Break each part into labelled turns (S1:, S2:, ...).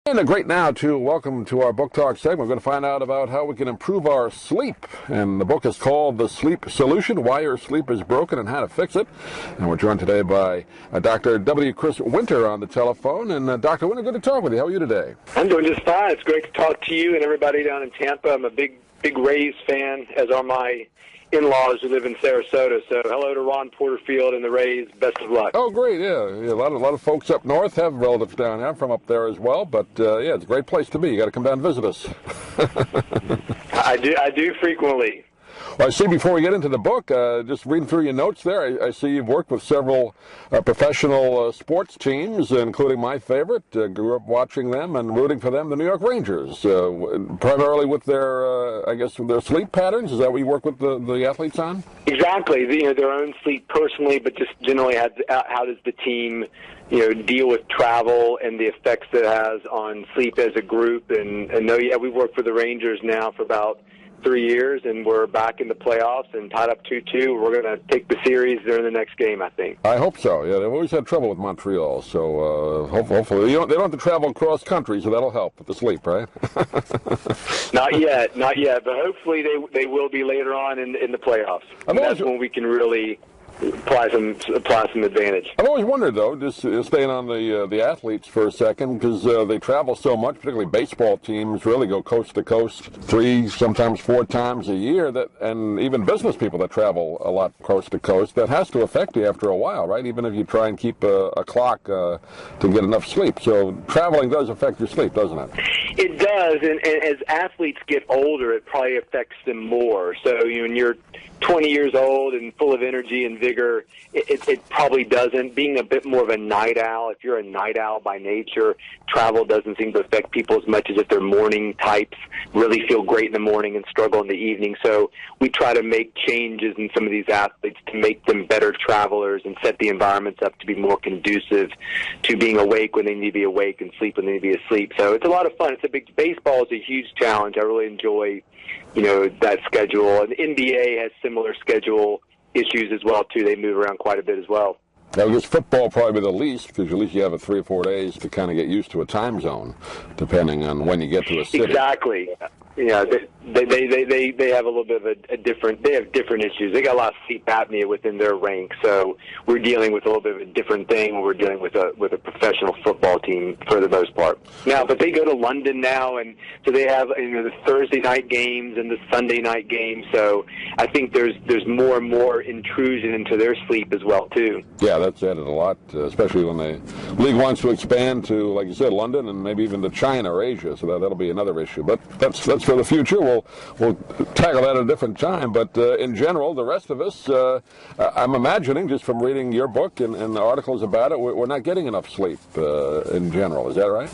S1: And a great now to welcome to our book talk segment. We're going to find out about how we can improve our sleep. And the book is called The Sleep Solution, Why Your Sleep is Broken and How to Fix It. And we're joined today by Dr. W. Chris Winter on the telephone. And Dr. Winter, good to talk with you. How are you today?
S2: I'm doing just fine. It's great to talk to you and everybody down in Tampa. I'm a big Rays fan, as are my in-laws who live in Sarasota. So hello to Ron Porterfield and the Rays. Best of luck.
S1: Oh, great. Yeah. A lot of folks up north have relatives down here. I'm from up there as well. But, yeah, it's a great place to be. You got to come down and visit us.
S2: I do frequently.
S1: Well, I see before we get into the book, just reading through your notes there, I see you've worked with several professional sports teams, including my favorite. Grew up watching them and rooting for them, the New York Rangers, primarily with their, with their sleep patterns. Is that what you work with the athletes on?
S2: Exactly. Their own sleep personally, but just generally how does the team deal with travel and the effects that it has on sleep as a group. And we've worked for the Rangers now for about 3 years, and we're back in the playoffs and tied up 2-2. We're going to take the series during the next game, I think.
S1: I hope so. Yeah, they've always had trouble with Montreal, so hopefully they don't have to travel cross country, so that'll help with the sleep, right?
S2: Not yet, but hopefully they will be later on in the playoffs. That's when we can really apply some advantage.
S1: I've always wondered, though, just staying on the athletes for a second, because they travel so much, particularly baseball teams really go coast to coast 3, sometimes 4 times a year, and even business people that travel a lot coast to coast, that has to affect you after a while, right? Even if you try and keep a clock to get enough sleep. So traveling does affect your sleep, doesn't it?
S2: It does, and as athletes get older, it probably affects them more. So when you're 20 years old and full of energy and vigor, it probably doesn't. Being a bit more of a night owl, if you're a night owl by nature, travel doesn't seem to affect people as much as if they're morning types, really feel great in the morning and struggle in the evening. So we try to make changes in some of these athletes to make them better travelers and set the environments up to be more conducive to being awake when they need to be awake and sleep when they need to be asleep. So it's a lot of fun. Baseball is a huge challenge. I really enjoy that schedule. And the NBA has similar schedule issues as well, too. They move around quite a bit as well.
S1: Now, I guess football probably the least, because at least you have 3 or 4 days to kind of get used to a time zone, depending on when you get to a city.
S2: Exactly. They have a little bit of they have different issues. They got a lot of sleep apnea within their ranks, so we're dealing with a little bit of a different thing when we're dealing with a professional football team for the most part. Now, but they go to London now, and so they have the Thursday night games and the Sunday night games. So I think there's more and more intrusion into their sleep as well too.
S1: Yeah, that's added a lot, especially when the league wants to expand to, like you said, London and maybe even to China or Asia. So that'll be another issue. But that's for the future. We'll tackle that at a different time. But in general, the rest of us, I'm imagining, just from reading your book and the articles about it, we're not getting enough sleep in general. Is that right?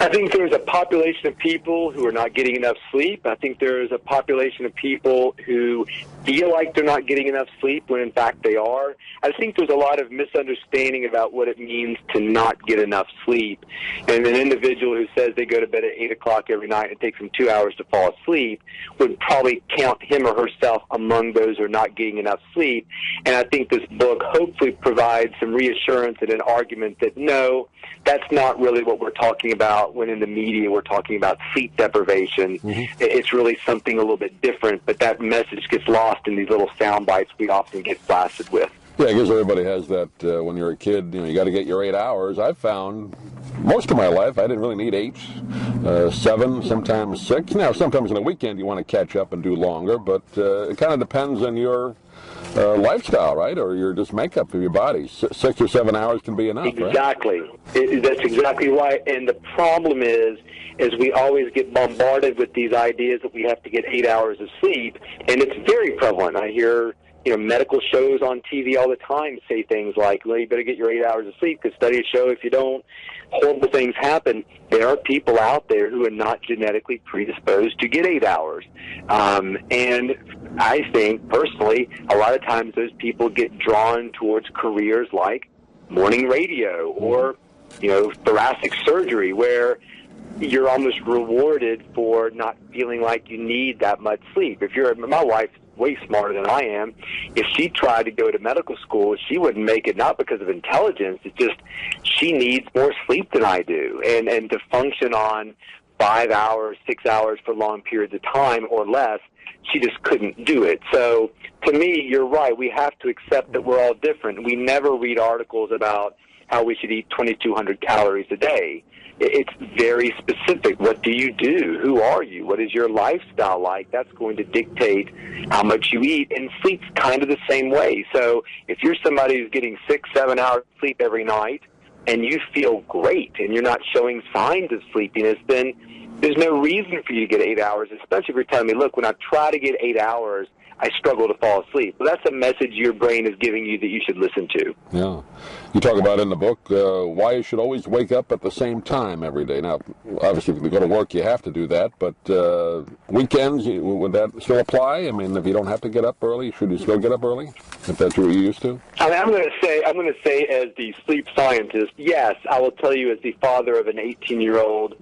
S2: I think there's a population of people who are not getting enough sleep. I think there's a population of people who feel like they're not getting enough sleep when, in fact, they are. I think there's a lot of misunderstanding about what it means to not get enough sleep. And an individual who says they go to bed at 8 o'clock every night and it takes them 2 hours to fall asleep would probably count him or herself among those who are not getting enough sleep. And I think this book hopefully provides some reassurance and an argument that, no, that's not really what we're talking about when in the media we're talking about sleep deprivation. Mm-hmm. It's really something a little bit different, but that message gets lost in these little sound bites we often get blasted with.
S1: Yeah, I guess everybody has that when you're a kid, you got to get your 8 hours. I've found most of my life I didn't really need 8, 7, sometimes 6. Now, sometimes on the weekend you want to catch up and do longer, but it kind of depends on your lifestyle, right, or your just makeup of your body. 6 or 7 hours can be enough,
S2: exactly.
S1: Right?
S2: That's exactly right. And the problem is we always get bombarded with these ideas that we have to get 8 hours of sleep, and it's very prevalent. I hear medical shows on TV all the time say things like, well, you better get your 8 hours of sleep because studies show if you don't, horrible things happen. There are people out there who are not genetically predisposed to get 8 hours. And I think, personally, a lot of times those people get drawn towards careers like morning radio or, thoracic surgery, where you're almost rewarded for not feeling like you need that much sleep. My wife way smarter than I am. If she tried to go to medical school, she wouldn't make it, not because of intelligence. It's just she needs more sleep than I do. And to function on 5 hours, 6 hours for long periods of time or less, she just couldn't do it. So to me, you're right. We have to accept that we're all different. We never read articles about how we should eat 2,200 calories a day. It's very specific. What do you do? Who are you? What is your lifestyle like? That's going to dictate how much you eat. And sleep's kind of the same way. So if you're somebody who's getting 6, 7 hours of sleep every night and you feel great and you're not showing signs of sleepiness, then there's no reason for you to get 8 hours, especially if you're telling me, look, when I try to get 8 hours, I struggle to fall asleep. Well, that's a message your brain is giving you that you should listen to.
S1: Yeah. You talk about in the book why you should always wake up at the same time every day. Now, obviously, if you go to work, you have to do that, but weekends, would that still apply? I mean, if you don't have to get up early, should you still get up early, if that's what you're used to?
S2: I mean, I'm going to say as the sleep scientist, yes, I will tell you as the father of an 18-year-old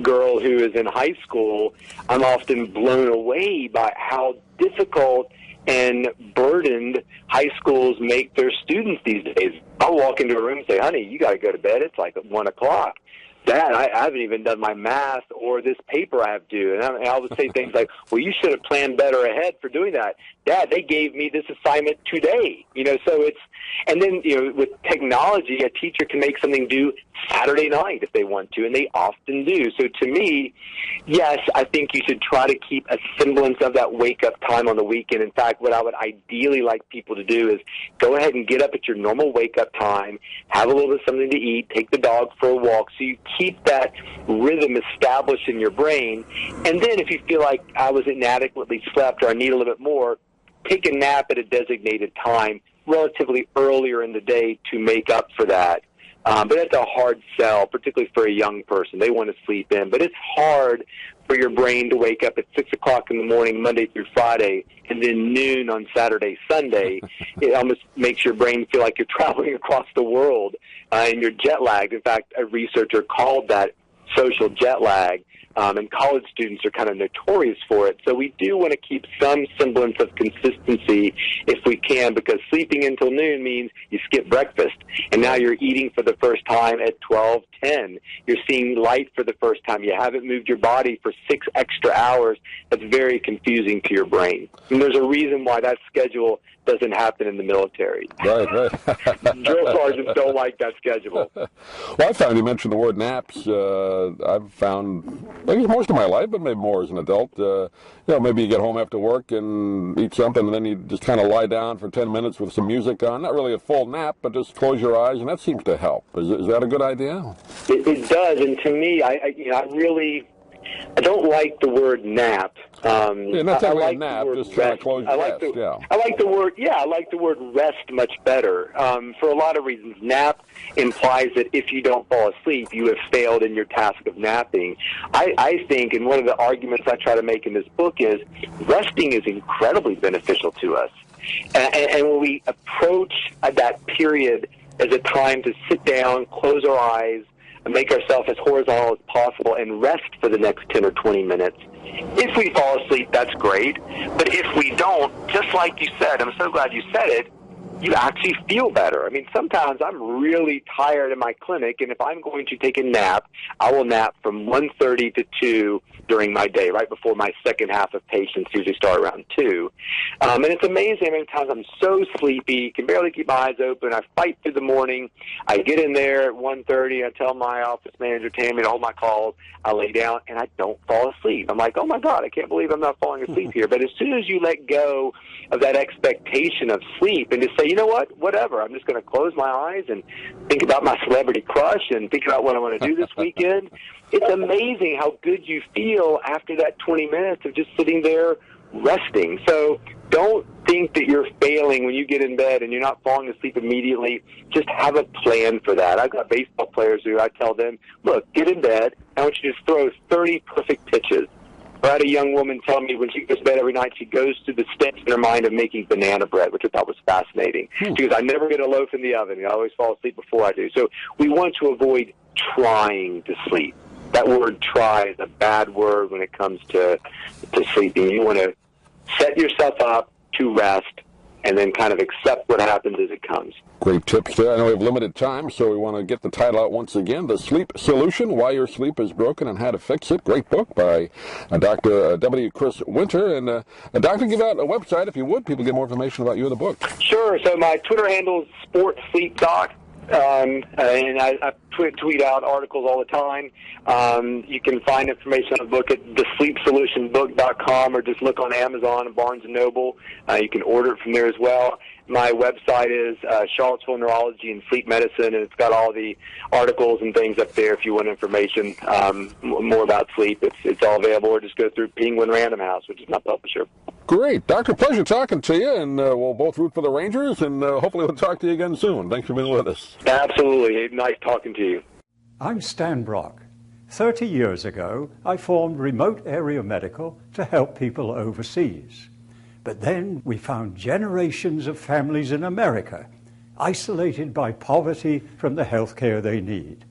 S2: girl who is in high school, I'm often blown away by how difficult and burdened high schools make their students these days. I'll walk into a room and say, honey, you got to go to bed. It's like 1 o'clock. Dad, I haven't even done my math or this paper I have due. And I would say things like, well, you should have planned better ahead for doing that. Dad, they gave me this assignment today. So it's, and then, with technology, a teacher can make something due Saturday night if they want to, and they often do. So to me, yes, I think you should try to keep a semblance of that wake-up time on the weekend. In fact, what I would ideally like people to do is go ahead and get up at your normal wake-up time, have a little bit of something to eat, take the dog for a walk, so you keep that rhythm established in your brain. And then if you feel like I was inadequately slept or I need a little bit more, take a nap at a designated time relatively earlier in the day to make up for that. But that's a hard sell, particularly for a young person. They want to sleep in. But it's hard for your brain to wake up at 6 o'clock in the morning, Monday through Friday, and then noon on Saturday, Sunday. It almost makes your brain feel like you're traveling across the world and you're jet lagged. In fact, a researcher called that social jet lag. And college students are kind of notorious for it. So we do want to keep some semblance of consistency if we can, because sleeping until noon means you skip breakfast. And now you're eating for the first time at 12:10. You're seeing light for the first time. You haven't moved your body for 6 extra hours. That's very confusing to your brain. And there's a reason why that schedule doesn't happen in the military.
S1: Right.
S2: Drill sergeants don't like that schedule.
S1: Well, I found you mentioned the word naps. I've found, I guess most of my life, but maybe more as an adult, maybe you get home after work and eat something, and then you just kind of lie down for 10 minutes with some music on. Not really a full nap, but just close your eyes, and that seems to help. Is that a good idea?
S2: It does, and to me, I don't like the word nap.
S1: Not
S2: I
S1: like
S2: like
S1: a nap,
S2: the word
S1: just trying to close your eyes.
S2: I like the word rest much better. For a lot of reasons. Nap implies that if you don't fall asleep, you have failed in your task of napping. I think, and one of the arguments I try to make in this book is, resting is incredibly beneficial to us. And when we approach that period as a time to sit down, close our eyes, and make ourselves as horizontal as possible and rest for the next 10 or 20 minutes. If we fall asleep, that's great. But if we don't, just like you said, I'm so glad you said it, you actually feel better. I mean, sometimes I'm really tired in my clinic, and if I'm going to take a nap, I will nap from 1:30 to 2 during my day, right before my second half of patients usually start around 2. And it's amazing how many times I'm so sleepy, can barely keep my eyes open. I fight through the morning. I get in there at 1:30. I tell my office manager, Tammy, to hold my calls. I lay down, and I don't fall asleep. I'm like, oh, my God, I can't believe I'm not falling asleep here. But as soon as you let go of that expectation of sleep and just say, you know what, whatever, I'm just going to close my eyes and think about my celebrity crush and think about what I want to do this weekend, it's amazing how good you feel after that 20 minutes of just sitting there resting. So don't think that you're failing when you get in bed and you're not falling asleep immediately. Just have a plan for that. I've got baseball players who I tell them, look, get in bed. I want you to throw 30 perfect pitches. I had a young woman tell me when she goes to bed every night, she goes through the steps in her mind of making banana bread, which I thought was fascinating. She goes, I never get a loaf in the oven. I always fall asleep before I do. So we want to avoid trying to sleep. That word try is a bad word when it comes to sleeping. You want to set yourself up to rest, and then kind of accept what happens as it comes.
S1: Great tips there. I know we have limited time, so we want to get the title out once again, The Sleep Solution, Why Your Sleep is Broken and How to Fix It. Great book by Dr. W. Chris Winter. And Doctor, give out a website, if you would. People get more information about you in the book.
S2: Sure. So my Twitter handle is SportsSleepDoc. And I tweet out articles all the time. You can find information on the book at thesleepsolutionbook.com, or just look on Amazon and Barnes & Noble. You can order it from there as well. My website is Charlottesville Neurology and Sleep Medicine, and it's got all the articles and things up there if you want information more about sleep. It's all available, or just go through Penguin Random House, which is my publisher.
S1: Great. Doctor, pleasure talking to you, and we'll both root for the Rangers, and hopefully we'll talk to you again soon. Thanks for being with us.
S2: Absolutely. Nice talking to you.
S3: I'm Stan Brock. 30 years ago, I formed Remote Area Medical to help people overseas. But then we found generations of families in America isolated by poverty from the health care they need.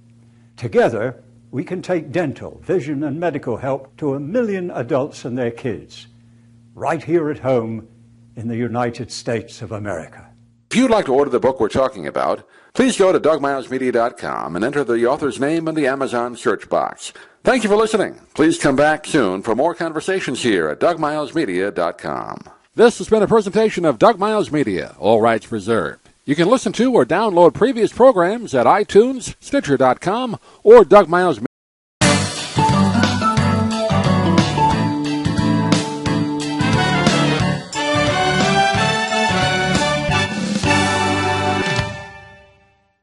S3: Together, we can take dental, vision, and medical help to 1 million adults and their kids, right here at home in the United States of America.
S4: If you'd like to order the book we're talking about, please go to DougMilesMedia.com and enter the author's name in the Amazon search box. Thank you for listening. Please come back soon for more conversations here at DougMilesMedia.com. This has been a presentation of Doug Miles Media, all rights reserved. You can listen to or download previous programs at iTunes, Stitcher.com, or DougMilesMedia.com.